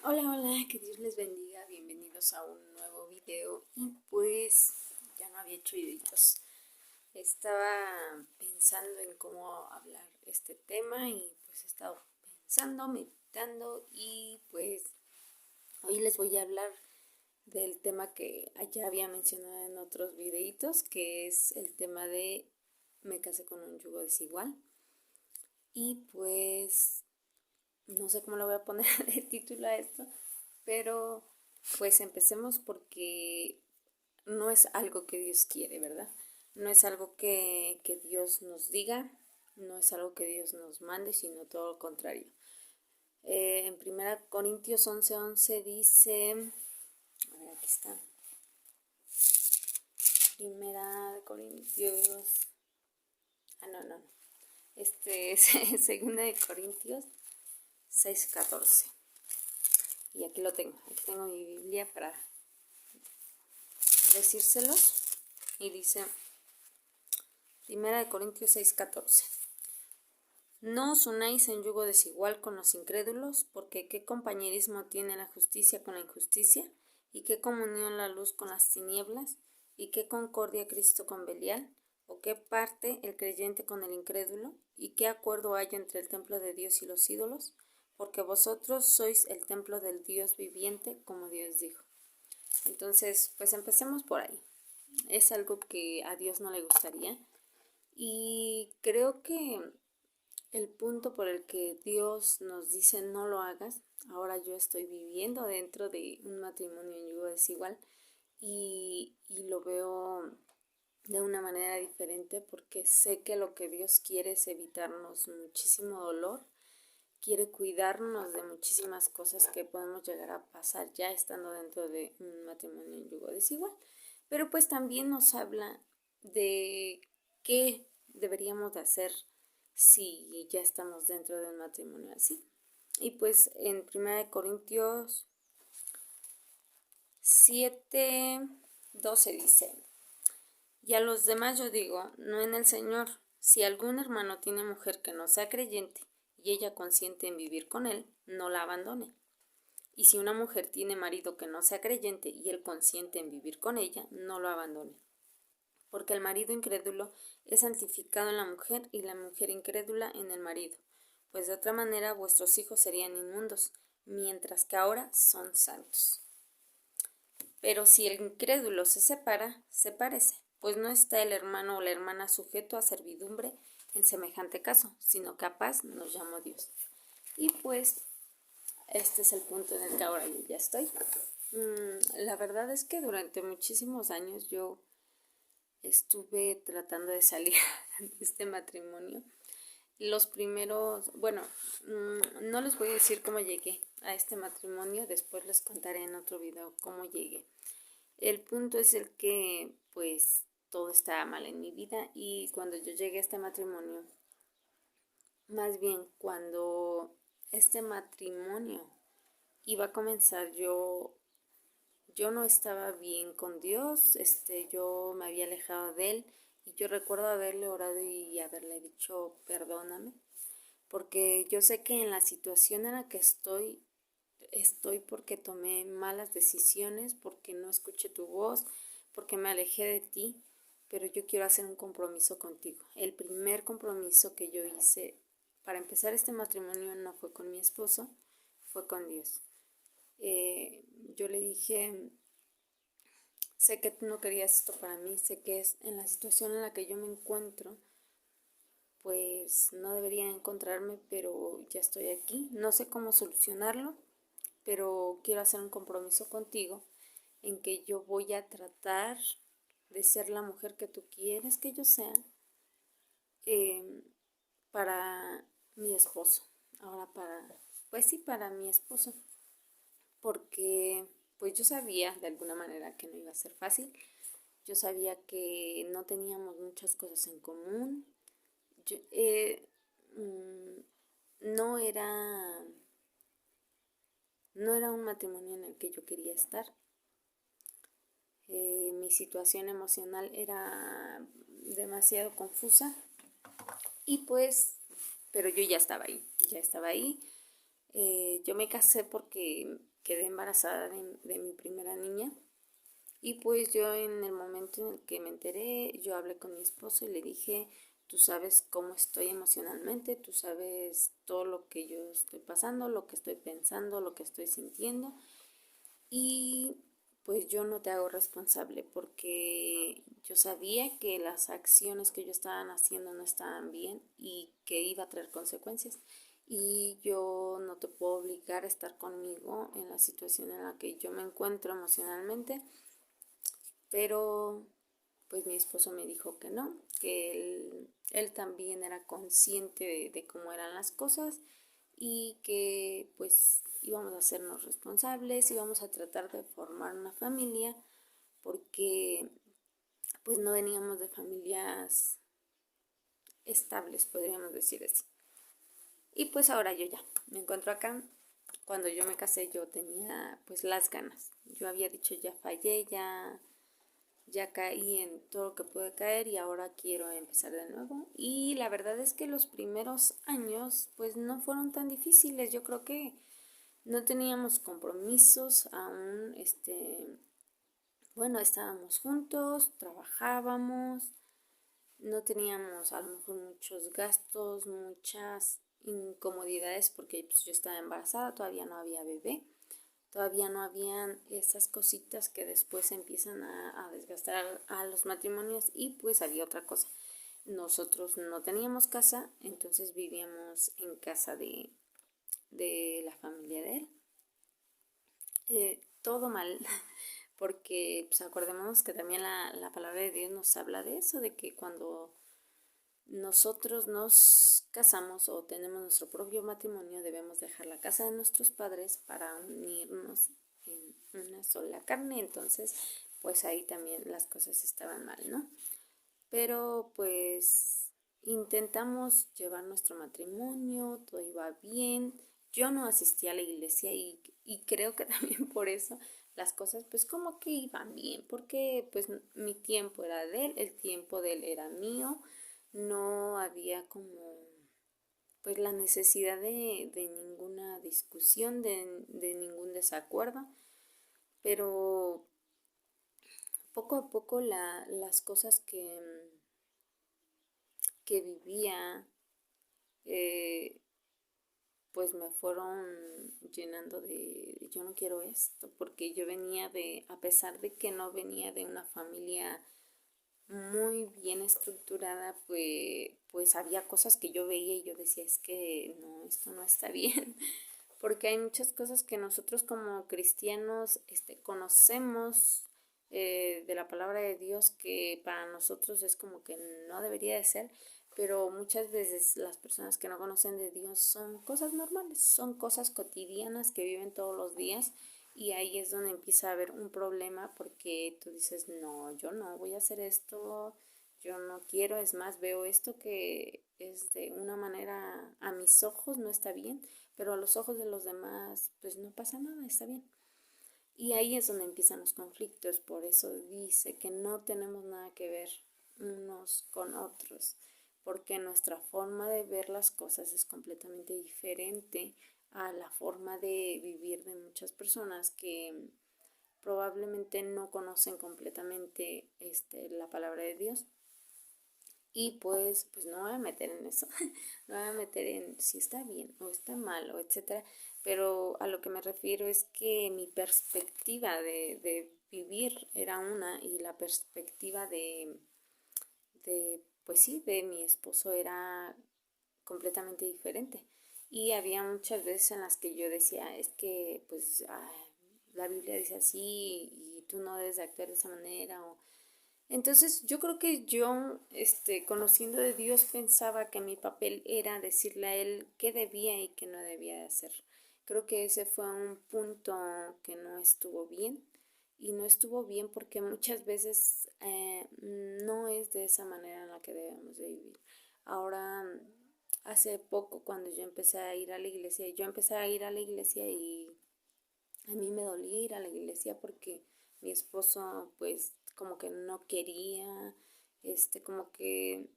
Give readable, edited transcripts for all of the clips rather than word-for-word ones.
Hola, hola, que Dios les bendiga, bienvenidos a un nuevo video. Y pues ya no había hecho videitos. Estaba pensando en cómo hablar este tema y pues he estado pensando, meditando y pues hoy les voy a hablar del tema que ya había mencionado en otros videitos, que es el tema de me casé con un yugo desigual. Y pues no sé cómo le voy a poner de título a esto, pero pues empecemos porque no es algo que Dios quiere, ¿verdad? No es algo que Dios nos diga, no es algo que Dios nos mande, sino todo lo contrario. En 1 Corintios 11:11 dice, a ver, aquí está, 1 Corintios, no, este es 2 Corintios 6:14. Y aquí lo tengo, aquí tengo mi Biblia para decírselos. Y dice 1 Corintios 6:14. No os unáis en yugo desigual con los incrédulos, porque qué compañerismo tiene la justicia con la injusticia, y qué comunión la luz con las tinieblas, y qué concordia Cristo con Belial, o qué parte el creyente con el incrédulo, y qué acuerdo hay entre el templo de Dios y los ídolos, porque vosotros sois el templo del Dios viviente, como Dios dijo. Entonces, pues empecemos por ahí. Es algo que a Dios no le gustaría. Y creo que el punto por el que Dios nos dice no lo hagas, ahora yo estoy viviendo dentro de un matrimonio en yugo desigual y lo veo de una manera diferente porque sé que lo que Dios quiere es evitarnos muchísimo dolor, quiere cuidarnos de muchísimas cosas que podemos llegar a pasar ya estando dentro de un matrimonio en yugo desigual. Pero pues también nos habla de qué deberíamos de hacer si ya estamos dentro de un matrimonio así. Y pues en 1 Corintios 7:12 dice, y a los demás yo digo, no en el Señor, si algún hermano tiene mujer que no sea creyente y ella consiente en vivir con él, no la abandone. Y si una mujer tiene marido que no sea creyente y él consiente en vivir con ella, no lo abandone. Porque el marido incrédulo es santificado en la mujer y la mujer incrédula en el marido, pues de otra manera vuestros hijos serían inmundos, mientras que ahora son santos. Pero si el incrédulo se separa, sepárese, pues no está el hermano o la hermana sujeto a servidumbre en semejante caso, sino que a paz nos llamó Dios. Y pues este es el punto en el que ahora yo ya estoy. La verdad es que durante muchísimos años yo estuve tratando de salir de este matrimonio. Los primeros, bueno, no les voy a decir cómo llegué a este matrimonio, después les contaré en otro video cómo llegué. El punto es el que pues todo estaba mal en mi vida y cuando yo llegué a este matrimonio, más bien cuando este matrimonio iba a comenzar, yo no estaba bien con Dios, yo me había alejado de él y yo recuerdo haberle orado y haberle dicho perdóname, porque yo sé que en la situación en la que estoy porque tomé malas decisiones, porque no escuché tu voz, porque me alejé de ti, pero yo quiero hacer un compromiso contigo. El primer compromiso que yo hice para empezar este matrimonio no fue con mi esposo, fue con Dios. Yo le dije, sé que tú no querías esto para mí, sé que es en la situación en la que yo me encuentro, pues no debería encontrarme, pero ya estoy aquí, no sé cómo solucionarlo, pero quiero hacer un compromiso contigo en que yo voy a tratar de ser la mujer que tú quieres que yo sea eh, para mi esposo. Ahora pues sí, para mi esposo, porque pues yo sabía de alguna manera que no iba a ser fácil, yo sabía que no teníamos muchas cosas en común, yo, no era no era un matrimonio en el que yo quería estar. Mi situación emocional era demasiado confusa y pues, pero yo ya estaba ahí. Yo me casé porque quedé embarazada de mi primera niña y pues yo en el momento en el que me enteré, yo hablé con mi esposo y le dije, tú sabes cómo estoy emocionalmente, tú sabes todo lo que yo estoy pasando, lo que estoy pensando, lo que estoy sintiendo y pues yo no te hago responsable porque yo sabía que las acciones que yo estaban haciendo no estaban bien y que iba a traer consecuencias. Y yo no te puedo obligar a estar conmigo en la situación en la que yo me encuentro emocionalmente, pero pues mi esposo me dijo que no, que él también era consciente de cómo eran las cosas y que pues íbamos a hacernos responsables, íbamos a tratar de formar una familia porque pues no veníamos de familias estables, podríamos decir así. Y pues ahora yo ya me encuentro acá. Cuando yo me casé yo tenía pues las ganas. Yo había dicho ya fallé, ya caí en todo lo que pude caer y ahora quiero empezar de nuevo. Y la verdad es que los primeros años pues no fueron tan difíciles. Yo creo que no teníamos compromisos aún, bueno, estábamos juntos, trabajábamos, no teníamos a lo mejor muchos gastos, muchas incomodidades porque pues, yo estaba embarazada, todavía no había bebé. Todavía no habían esas cositas que después empiezan a desgastar a los matrimonios y pues había otra cosa. Nosotros no teníamos casa, entonces vivíamos en casa de la familia de él. Todo mal, porque pues acordémonos que también la palabra de Dios nos habla de eso, de que cuando nosotros nos casamos o tenemos nuestro propio matrimonio, debemos dejar la casa de nuestros padres para unirnos en una sola carne. Entonces, pues ahí también las cosas estaban mal, ¿no? Pero pues intentamos llevar nuestro matrimonio, todo iba bien. Yo no asistía a la iglesia y creo que también por eso las cosas pues como que iban bien, porque pues mi tiempo era de él, el tiempo de él era mío, no había como pues la necesidad de ninguna discusión, de ningún desacuerdo, pero poco a poco las cosas que vivía eh, pues me fueron llenando de yo no quiero esto, porque yo venía a pesar de que no venía de una familia muy bien estructurada, pues había cosas que yo veía y yo decía, es que no, esto no está bien, porque hay muchas cosas que nosotros como cristianos conocemos de la palabra de Dios que para nosotros es como que no debería de ser, pero muchas veces las personas que no conocen de Dios son cosas normales, son cosas cotidianas que viven todos los días y ahí es donde empieza a haber un problema porque tú dices, no, yo no voy a hacer esto, yo no quiero, es más, veo esto que es de una manera a mis ojos no está bien, pero a los ojos de los demás pues no pasa nada, está bien. Y ahí es donde empiezan los conflictos, por eso dice que no tenemos nada que ver unos con otros, porque nuestra forma de ver las cosas es completamente diferente a la forma de vivir de muchas personas que probablemente no conocen completamente la palabra de Dios. Y pues no voy a meter en eso, no voy a meter en si está bien o está mal o etcétera, pero a lo que me refiero es que mi perspectiva de vivir era una y la perspectiva pues sí, de mi esposo era completamente diferente. Y había muchas veces en las que yo decía, es que pues la Biblia dice así y tú no debes de actuar de esa manera o entonces yo creo que yo, conociendo de Dios, pensaba que mi papel era decirle a Él qué debía y qué no debía de hacer. Creo que ese fue un punto que no estuvo bien y no estuvo bien porque muchas veces no es de esa manera en la que debemos de vivir. Ahora, hace poco cuando yo empecé a ir a la iglesia, yo empecé a ir a la iglesia y a mí me dolía ir a la iglesia porque mi esposo pues como que no quería, como que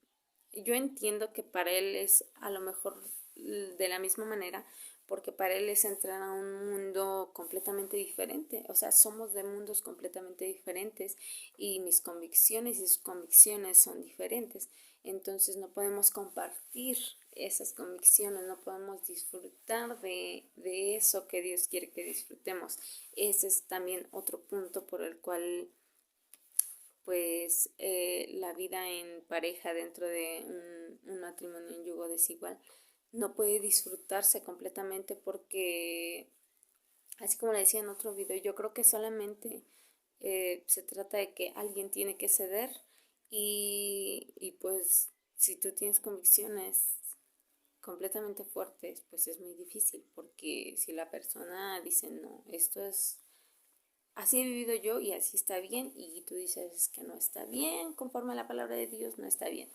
yo entiendo que para él es a lo mejor de la misma manera porque para él es entrar a un mundo completamente diferente, o sea, somos de mundos completamente diferentes y mis convicciones y sus convicciones son diferentes, entonces no podemos compartir esas convicciones, no podemos disfrutar de eso que Dios quiere que disfrutemos. Ese es también otro punto por el cual pues la vida en pareja dentro de un matrimonio en yugo desigual no puede disfrutarse completamente porque, así como le decía en otro video, yo creo que solamente se trata de que alguien tiene que ceder y pues si tú tienes convicciones completamente fuertes, pues es muy difícil porque si la persona dice no, esto es así he vivido yo y así está bien, y tú dices que no está bien, conforme a la palabra de Dios, no está bien.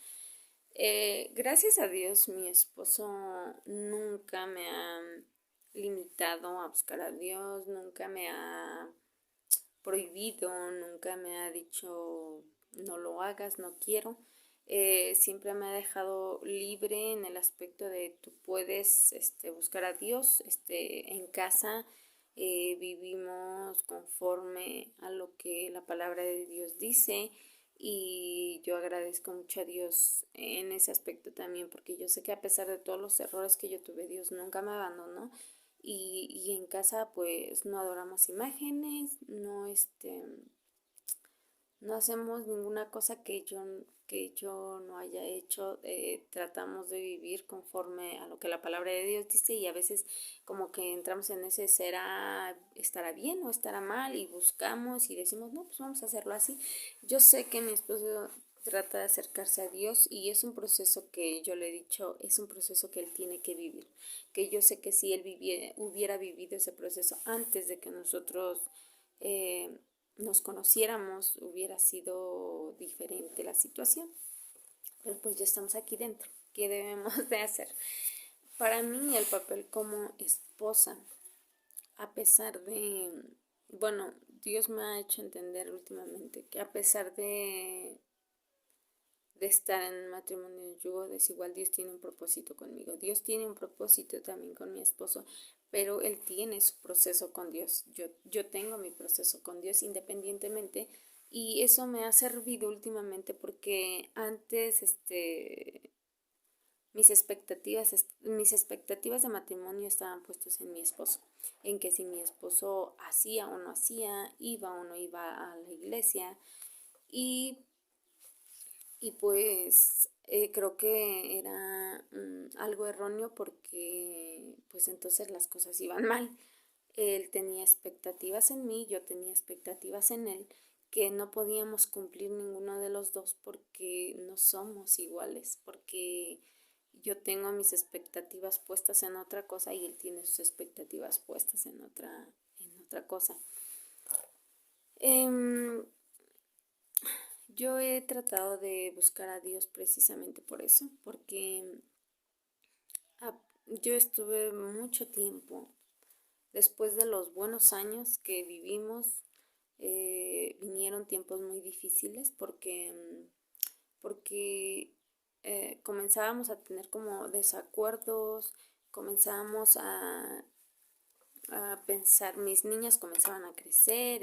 Gracias a Dios, mi esposo nunca me ha limitado a buscar a Dios, nunca me ha prohibido, nunca me ha dicho no lo hagas, no quiero. Siempre me ha dejado libre en el aspecto de tú puedes buscar a Dios en casa. Vivimos conforme a lo que la palabra de Dios dice y yo agradezco mucho a Dios en ese aspecto también porque yo sé que a pesar de todos los errores que yo tuve, Dios nunca me abandonó y en casa pues no adoramos imágenes, no hacemos ninguna cosa que yo no haya hecho, tratamos de vivir conforme a lo que la palabra de Dios dice y a veces como que entramos en ese estará bien o estará mal y buscamos y decimos no, pues vamos a hacerlo así. Yo sé que mi esposo trata de acercarse a Dios y es un proceso que yo le he dicho, es un proceso que él tiene que vivir, que yo sé que si él hubiera vivido ese proceso antes de que nosotros eh, nos conociéramos, hubiera sido diferente la situación. Pero pues ya estamos aquí dentro. ¿Qué debemos de hacer? Para mí el papel como esposa, a pesar de, bueno, Dios me ha hecho entender últimamente que a pesar de estar en un matrimonio de yugo desigual, Dios tiene un propósito conmigo. Dios tiene un propósito también con mi esposo, pero él tiene su proceso con Dios. Yo tengo mi proceso con Dios independientemente y eso me ha servido últimamente porque antes mis expectativas de matrimonio estaban puestas en mi esposo, en que si mi esposo hacía o no hacía, iba o no iba a la iglesia y pues creo que era algo erróneo porque pues entonces las cosas iban mal. Él tenía expectativas en mí, yo tenía expectativas en él, que no podíamos cumplir ninguno de los dos porque no somos iguales, porque yo tengo mis expectativas puestas en otra cosa y él tiene sus expectativas puestas en otra cosa. Em, yo he tratado de buscar a Dios precisamente por eso, porque yo estuve mucho tiempo, después de los buenos años que vivimos, vinieron tiempos muy difíciles porque comenzábamos a tener como desacuerdos, comenzábamos a pensar, mis niñas comenzaban a crecer,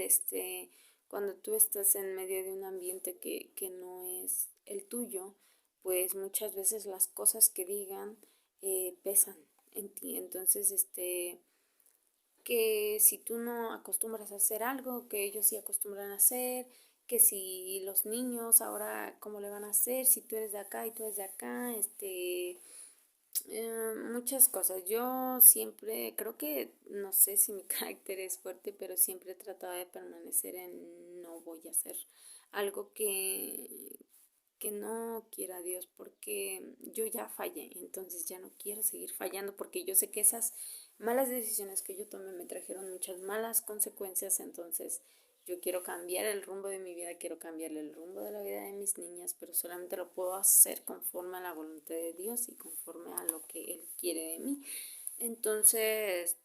cuando tú estás en medio de un ambiente que no es el tuyo, pues muchas veces las cosas que digan pesan en ti. Entonces, que si tú no acostumbras a hacer algo, que ellos sí acostumbran a hacer, que si los niños ahora cómo le van a hacer, si tú eres de acá y tú eres de acá, muchas cosas. Yo siempre, creo que, no sé si mi carácter es fuerte, pero siempre he tratado de permanecer en no voy a hacer algo que no quiera Dios, porque yo ya fallé, entonces ya no quiero seguir fallando, porque yo sé que esas malas decisiones que yo tomé me trajeron muchas malas consecuencias, entonces yo quiero cambiar el rumbo de mi vida, quiero cambiar el rumbo de la vida de mis niñas, pero solamente lo puedo hacer conforme a la voluntad de Dios y conforme a lo que Él quiere de mí. Entonces,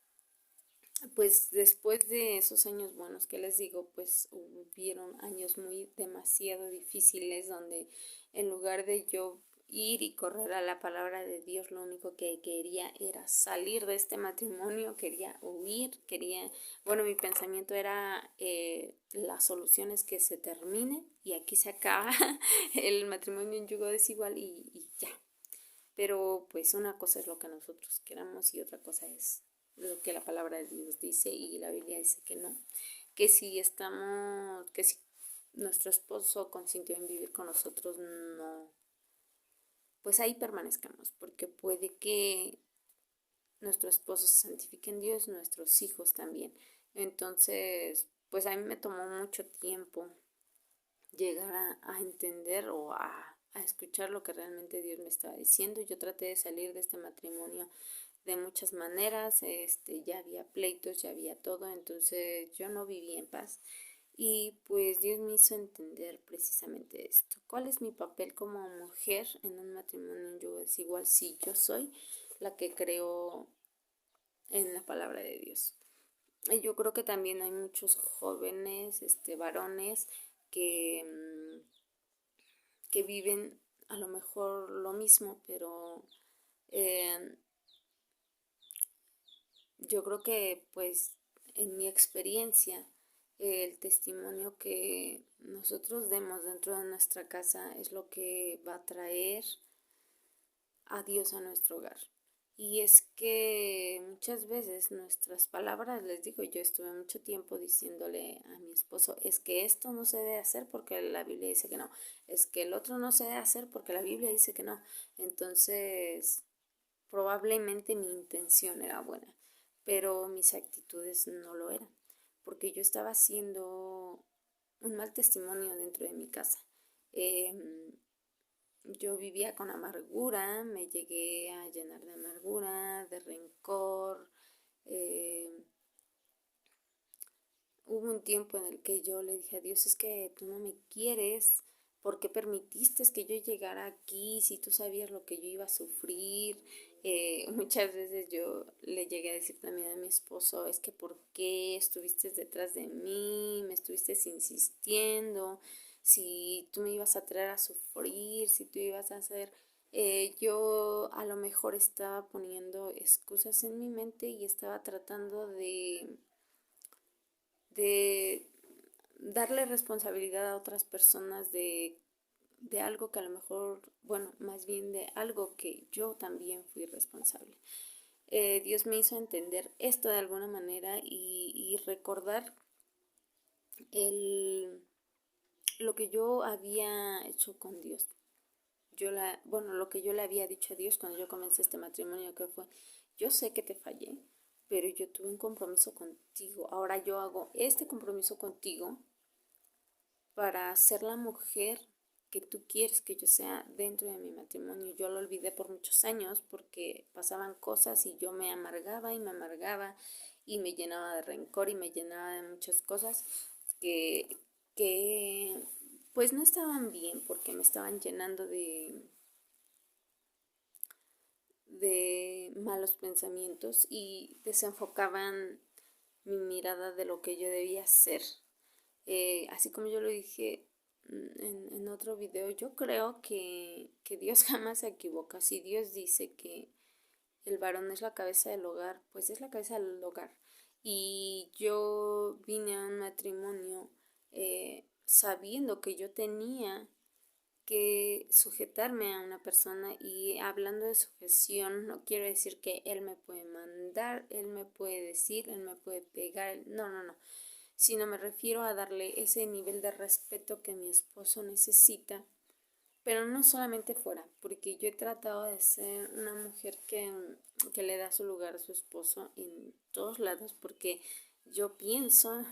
pues después de esos años buenos que les digo, pues hubieron años muy demasiado difíciles donde en lugar de yo ir y correr a la palabra de Dios. Lo único que quería era salir de este matrimonio, quería huir, bueno, mi pensamiento era, la solución es que se termine y aquí se acaba el matrimonio en yugo desigual y ya. Pero pues una cosa es lo que nosotros queramos y otra cosa es lo que la palabra de Dios dice, y la Biblia dice que no, que si nuestro esposo consintió en vivir con nosotros, no, pues ahí permanezcamos, porque puede que nuestro esposo se santifique en Dios, nuestros hijos también. Entonces, pues a mí me tomó mucho tiempo llegar a entender o a escuchar lo que realmente Dios me estaba diciendo. Yo traté de salir de este matrimonio de muchas maneras, ya había pleitos, ya había todo, entonces yo no vivía en paz. Y pues Dios me hizo entender precisamente esto. ¿Cuál es mi papel como mujer en un matrimonio en yugo desigual si yo soy la que creo en la palabra de Dios? Y yo creo que también hay muchos jóvenes, varones que, que viven a lo mejor lo mismo, pero eh, yo creo que pues en mi experiencia el testimonio que nosotros demos dentro de nuestra casa es lo que va a traer a Dios a nuestro hogar. Y es que muchas veces nuestras palabras, les digo, yo estuve mucho tiempo diciéndole a mi esposo, es que esto no se debe hacer porque la Biblia dice que no, es que el otro no se debe hacer porque la Biblia dice que no. Entonces, probablemente mi intención era buena, pero mis actitudes no lo eran, porque yo estaba haciendo un mal testimonio dentro de mi casa. Yo vivía con amargura, me llegué a llenar de amargura, de rencor. eh, Hubo un tiempo en el que yo le dije a Dios, es que tú no me quieres, ¿por qué permitiste que yo llegara aquí si tú sabías lo que yo iba a sufrir? Muchas veces yo le llegué a decir también a mi esposo, es que ¿por qué estuviste detrás de mí? Me estuviste insistiendo, si tú me ibas a traer a sufrir, si tú ibas a hacer... yo a lo mejor estaba poniendo excusas en mi mente y estaba tratando de darle responsabilidad a otras personas de algo que a lo mejor, bueno, más bien de algo que yo también fui responsable. Dios me hizo entender esto de alguna manera y recordar el, lo que yo había hecho con Dios. Bueno, lo que yo le había dicho a Dios cuando yo comencé este matrimonio, que fue, yo sé que te fallé, pero yo tuve un compromiso contigo. Ahora yo hago este compromiso contigo para ser la mujer que tú quieres que yo sea dentro de mi matrimonio. Yo lo olvidé por muchos años porque pasaban cosas y yo me amargaba y me llenaba de rencor y me llenaba de muchas cosas que, que pues no estaban bien porque me estaban llenando de malos pensamientos y desenfocaban mi mirada de lo que yo debía hacer. Así como yo lo dije en otro video, yo creo que Dios jamás se equivoca. Si Dios dice que el varón es la cabeza del hogar, pues es la cabeza del hogar. Y yo vine a un matrimonio sabiendo que yo tenía que sujetarme a una persona, y hablando de sujeción no quiero decir que él me puede mandar, él me puede decir, él me puede pegar, no, no, no, sino me refiero a darle ese nivel de respeto que mi esposo necesita, pero no solamente fuera, porque yo he tratado de ser una mujer que le da su lugar a su esposo en todos lados, porque yo pienso,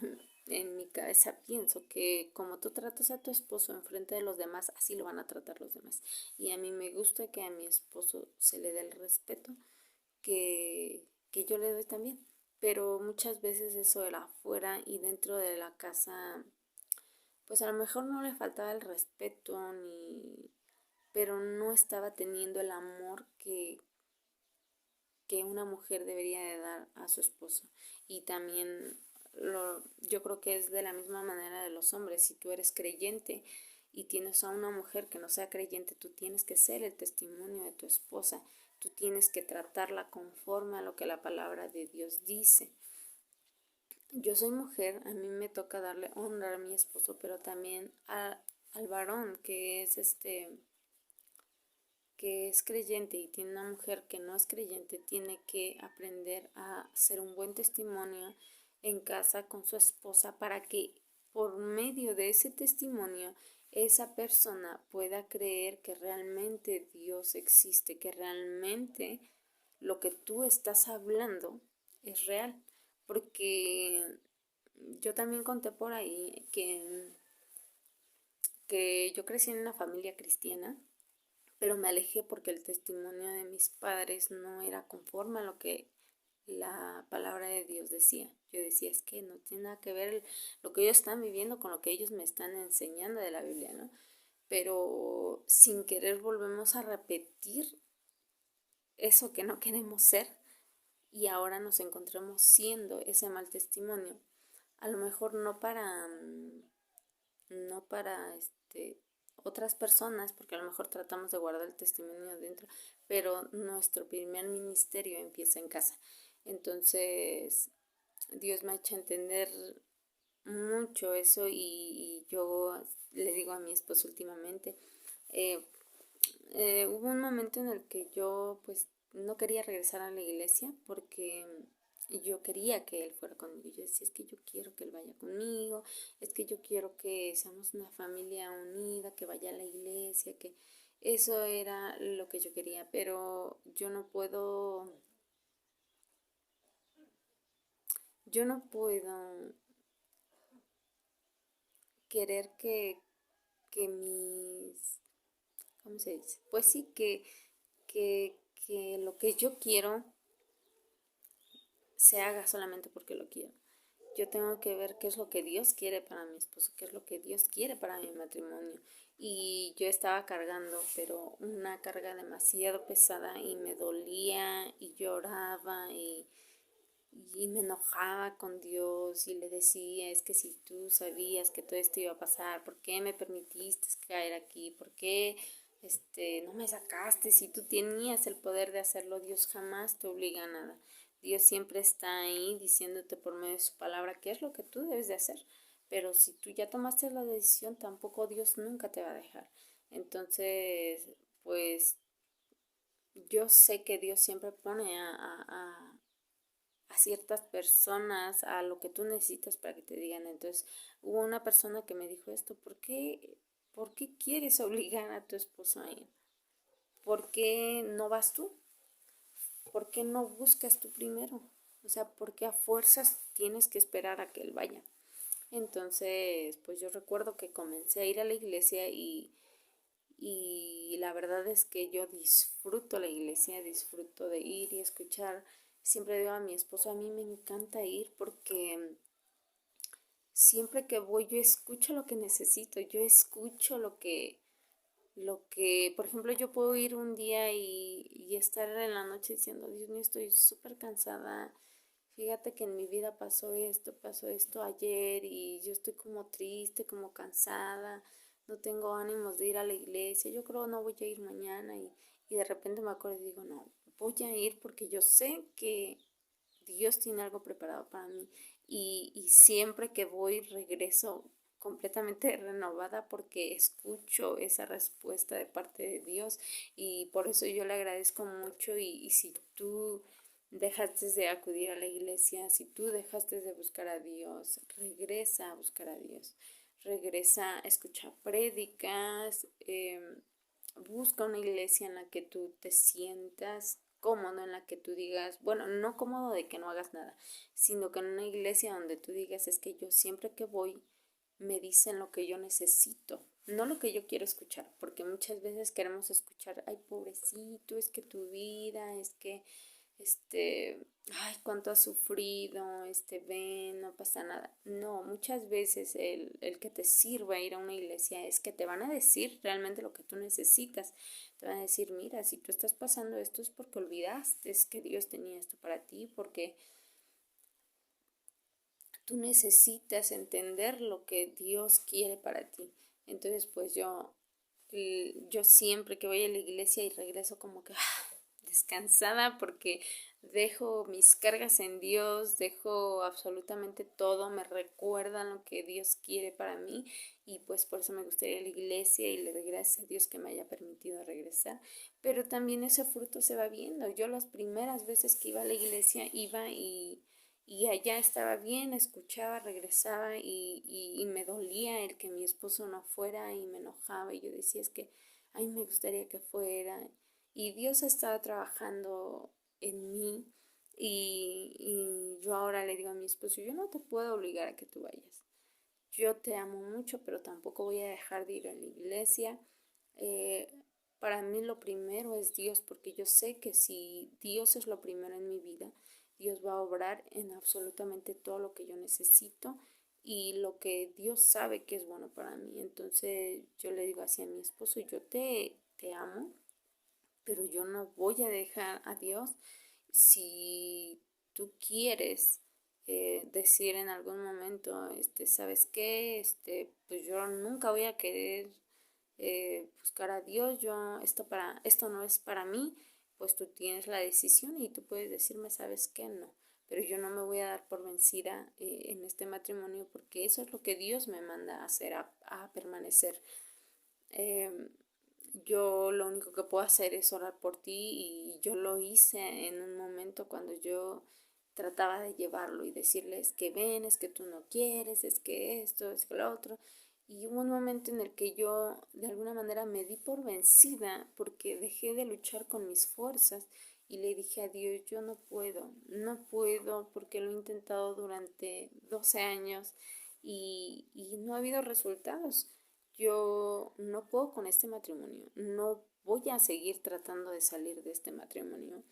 en mi cabeza pienso que como tú tratas a tu esposo enfrente de los demás, así lo van a tratar los demás. Y a mí me gusta que a mi esposo se le dé el respeto que yo le doy también. Pero muchas veces eso era afuera y dentro de la casa, pues a lo mejor no le faltaba el respeto pero no estaba teniendo el amor que una mujer debería de dar a su esposo. Y también yo creo que es de la misma manera de los hombres. Si tú eres creyente y tienes a una mujer que no sea creyente, tú tienes que ser el testimonio de tu esposa, tú tienes que tratarla conforme a lo que la palabra de Dios dice. Yo soy mujer, a mí me toca darle honra a mi esposo, pero también al varón que es creyente y tiene una mujer que no es creyente, tiene que aprender a ser un buen testimonio en casa con su esposa para que por medio de ese testimonio esa persona pueda creer que realmente Dios existe, que realmente lo que tú estás hablando es real. Porque yo también conté por ahí que yo crecí en una familia cristiana, pero me alejé porque el testimonio de mis padres no era conforme a lo que la palabra de Dios decía. Yo decía, es que no tiene nada que ver lo que ellos están viviendo con lo que ellos me están enseñando de la Biblia, ¿no? Pero sin querer volvemos a repetir eso que no queremos ser y ahora nos encontramos siendo ese mal testimonio. A lo mejor no para otras personas, porque a lo mejor tratamos de guardar el testimonio dentro, pero nuestro primer ministerio empieza en casa. Entonces, Dios me ha hecho entender mucho eso y yo le digo a mi esposo últimamente, eh, hubo un momento en el que yo pues no quería regresar a la iglesia porque yo quería que él fuera conmigo. Yo decía, es que yo quiero que él vaya conmigo, es que yo quiero que seamos una familia unida, que vaya a la iglesia, que eso era lo que yo quería, pero yo no puedo querer que mis, ¿cómo se dice? Pues sí, que lo que yo quiero se haga solamente porque lo quiero. Yo tengo que ver qué es lo que Dios quiere para mi esposo, qué es lo que Dios quiere para mi matrimonio. Y yo estaba cargando, pero una carga demasiado pesada y me dolía y lloraba y me enojaba con Dios y le decía, es que si tú sabías que todo esto iba a pasar, ¿por qué me permitiste caer aquí? ¿Por qué no me sacaste? Si tú tenías el poder de hacerlo, Dios jamás te obliga a nada. Dios siempre está ahí diciéndote por medio de su palabra qué es lo que tú debes de hacer. Pero si tú ya tomaste la decisión, tampoco Dios nunca te va a dejar. Entonces, pues yo sé que Dios siempre pone a ciertas personas a lo que tú necesitas para que te digan. Entonces, hubo una persona que me dijo esto, ¿por qué quieres obligar a tu esposo a ir? ¿Por qué no vas tú? ¿Por qué no buscas tú primero? O sea, ¿por qué a fuerzas tienes que esperar a que él vaya? Entonces, pues yo recuerdo que comencé a ir a la iglesia y la verdad es que yo disfruto la iglesia, disfruto de ir y escuchar. Siempre digo a mi esposo, a mí me encanta ir porque siempre que voy yo escucho lo que necesito, yo escucho por ejemplo, yo puedo ir un día y estar en la noche diciendo, Dios mío, estoy súper cansada. Fíjate que en mi vida pasó esto ayer y yo estoy como triste, como cansada, no tengo ánimos de ir a la iglesia, yo creo no voy a ir mañana y de repente me acuerdo y digo, no, voy a ir porque yo sé que Dios tiene algo preparado para mí y siempre que voy regreso completamente renovada porque escucho esa respuesta de parte de Dios y por eso yo le agradezco mucho y si tú dejaste de acudir a la iglesia, si tú dejaste de buscar a Dios, regresa a buscar a Dios, regresa a escuchar prédicas, busca una iglesia en la que tú te sientas cómodo, en la que tú digas, bueno, no cómodo de que no hagas nada, sino que en una iglesia donde tú digas, es que yo siempre que voy me dicen lo que yo necesito, no lo que yo quiero escuchar, porque muchas veces queremos escuchar, ay, pobrecito, es que tu vida, es que ay, cuánto has sufrido, ven, no pasa nada. No, muchas veces el que te sirva ir a una iglesia es que te van a decir realmente lo que tú necesitas. Te van a decir, mira, si tú estás pasando esto es porque olvidaste que Dios tenía esto para ti, porque tú necesitas entender lo que Dios quiere para ti. Entonces pues yo siempre que voy a la iglesia y regreso como que descansada porque dejo mis cargas en Dios, dejo absolutamente todo, me recuerdan lo que Dios quiere para mí y pues por eso me gusta ir a la iglesia y le doy gracias a Dios que me haya permitido regresar. Pero también ese fruto se va viendo. Yo las primeras veces que iba a la iglesia iba y allá estaba bien, escuchaba, regresaba y me dolía el que mi esposo no fuera y me enojaba y yo decía es que, ay, me gustaría que fuera. Y Dios estaba trabajando en mí y yo ahora le digo a mi esposo, yo no te puedo obligar a que tú vayas. Yo te amo mucho, pero tampoco voy a dejar de ir a la iglesia. Eh, para mí lo primero es Dios, porque yo sé que si Dios es lo primero en mi vida, Dios va a obrar en absolutamente todo lo que yo necesito y lo que Dios sabe que es bueno para mí. Entonces yo le digo así a mi esposo, yo te amo, pero yo no voy a dejar a Dios. Si tú quieres decir en algún momento, ¿sabes qué? Pues yo nunca voy a querer buscar a Dios, esto no es para mí, pues tú tienes la decisión y tú puedes decirme, ¿sabes qué? No, pero yo no me voy a dar por vencida en este matrimonio porque eso es lo que Dios me manda a hacer, a permanecer. Eh, yo lo único que puedo hacer es orar por ti y yo lo hice en un momento cuando yo trataba de llevarlo y decirles que ven, es que tú no quieres, es que esto, es que lo otro. Y hubo un momento en el que yo de alguna manera me di por vencida porque dejé de luchar con mis fuerzas y le dije a Dios, yo no puedo, no puedo porque lo he intentado durante 12 años y no ha habido resultados. Yo no puedo con este matrimonio, no voy a seguir tratando de salir de este matrimonio,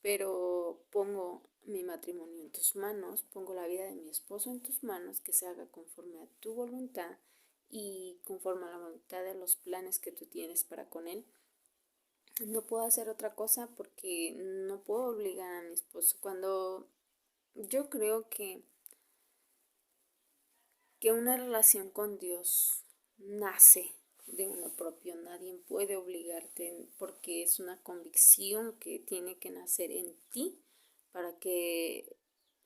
pero pongo mi matrimonio en tus manos, pongo la vida de mi esposo en tus manos, que se haga conforme a tu voluntad y conforme a la voluntad de los planes que tú tienes para con él. No puedo hacer otra cosa porque no puedo obligar a mi esposo. Cuando yo creo que una relación con Dios nace de uno propio, nadie puede obligarte porque es una convicción que tiene que nacer en ti para que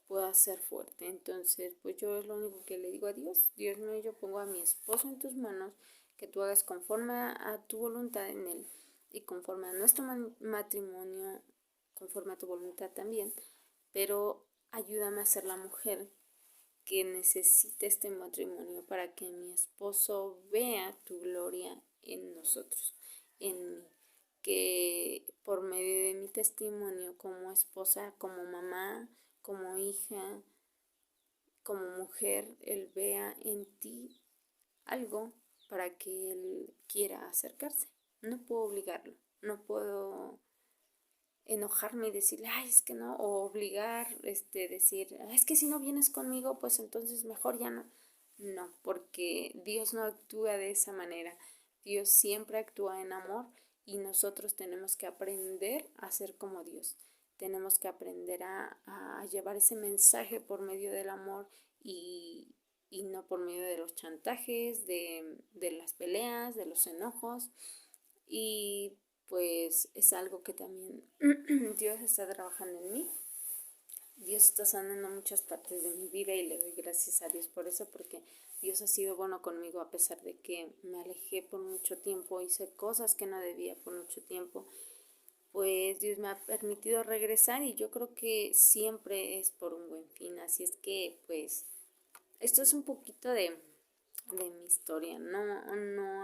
pueda ser fuerte. Entonces, pues yo es lo único que le digo a Dios, Dios mío, yo pongo a mi esposo en tus manos, que tú hagas conforme a tu voluntad en él y conforme a nuestro matrimonio, conforme a tu voluntad también, pero ayúdame a ser la mujer que necesite este matrimonio para que mi esposo vea tu gloria en nosotros, en mí, que por medio de mi testimonio como esposa, como mamá, como hija, como mujer, él vea en ti algo para que él quiera acercarse. No puedo obligarlo, no puedo enojarme y decirle, ay, es que no, o obligar, decir, es que si no vienes conmigo, pues entonces mejor ya no. No, porque Dios no actúa de esa manera. Dios siempre actúa en amor y nosotros tenemos que aprender a ser como Dios. Tenemos que aprender a llevar ese mensaje por medio del amor y no por medio de los chantajes, de las peleas, de los enojos. Y pues es algo que también Dios está trabajando en mí. Dios está sanando muchas partes de mi vida y le doy gracias a Dios por eso, porque Dios ha sido bueno conmigo a pesar de que me alejé por mucho tiempo, hice cosas que no debía por mucho tiempo, pues Dios me ha permitido regresar y yo creo que siempre es por un buen fin, así es que pues esto es un poquito de mi historia, no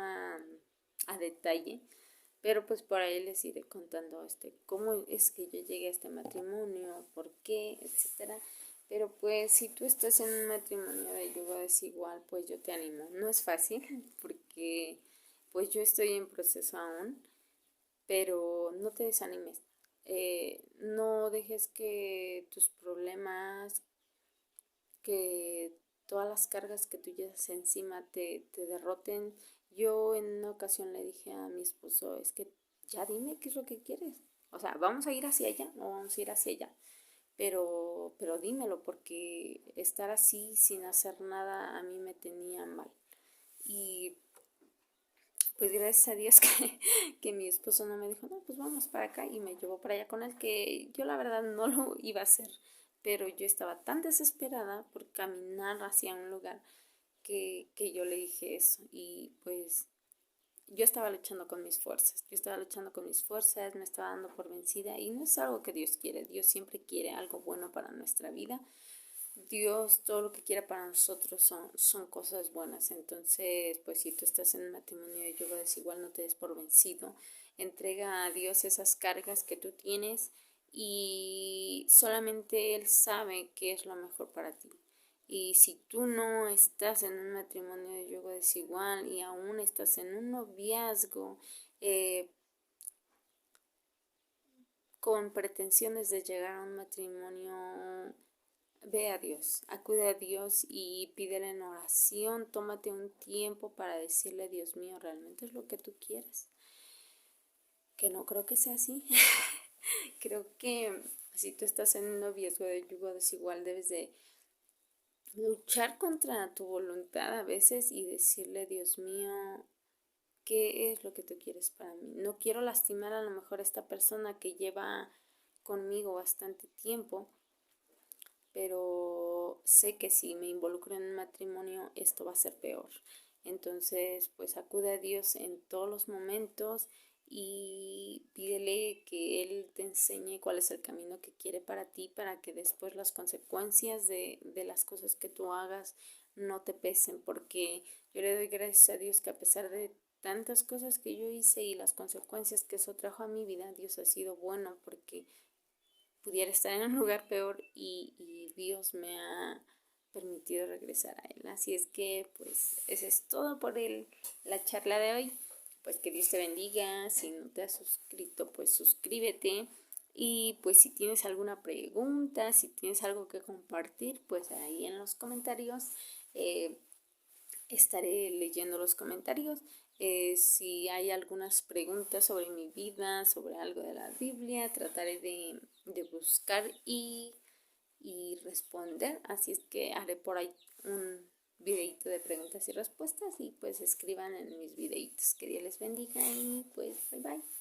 a detalle, pero pues por ahí les iré contando cómo es que yo llegué a este matrimonio, por qué, etcétera. Pero pues si tú estás en un matrimonio de yugo desigual, pues yo te animo. No es fácil porque pues yo estoy en proceso aún, pero no te desanimes. No dejes que tus problemas, que todas las cargas que tú llevas encima te derroten. Yo en una ocasión le dije a mi esposo, es que ya dime qué es lo que quieres. O sea, ¿vamos a ir hacia allá o vamos a ir hacia allá? Pero dímelo, porque estar así sin hacer nada a mí me tenía mal. Y pues gracias a Dios que mi esposo no me dijo, no, pues vamos para acá y me llevó para allá con él, que yo la verdad no lo iba a hacer, pero yo estaba tan desesperada por caminar hacia un lugar que yo le dije eso y pues yo estaba luchando con mis fuerzas, me estaba dando por vencida y no es algo que Dios quiere, Dios siempre quiere algo bueno para nuestra vida. Dios, todo lo que quiera para nosotros son cosas buenas. Entonces, pues si tú estás en un matrimonio de yugo desigual, no te des por vencido. Entrega a Dios esas cargas que tú tienes y solamente Él sabe qué es lo mejor para ti. Y si tú no estás en un matrimonio de yugo desigual y aún estás en un noviazgo con pretensiones de llegar a un matrimonio, ve a Dios, acude a Dios y pídele en oración, tómate un tiempo para decirle, Dios mío, ¿realmente es lo que tú quieres? Que no creo que sea así. Creo que si tú estás en un noviazgo de yugo desigual, debes de luchar contra tu voluntad a veces y decirle, Dios mío, ¿qué es lo que tú quieres para mí? No quiero lastimar a lo mejor a esta persona que lleva conmigo bastante tiempo, pero sé que si me involucro en un matrimonio esto va a ser peor. Entonces, pues acude a Dios en todos los momentos y pídele que Él te enseñe cuál es el camino que quiere para ti, para que después las consecuencias de las cosas que tú hagas no te pesen, porque yo le doy gracias a Dios que a pesar de tantas cosas que yo hice y las consecuencias que eso trajo a mi vida, Dios ha sido bueno porque pudiera estar en un lugar peor y Dios me ha permitido regresar a Él. Así es que pues eso es todo por la charla de hoy. Pues que Dios te bendiga. Si no te has suscrito, pues suscríbete. Y pues si tienes alguna pregunta, si tienes algo que compartir, pues ahí en los comentarios estaré leyendo los comentarios. Si hay algunas preguntas sobre mi vida, sobre algo de la Biblia, trataré de buscar y responder. Así es que haré por ahí un videito de preguntas y respuestas y pues escriban en mis videitos. Que Dios les bendiga y pues bye bye.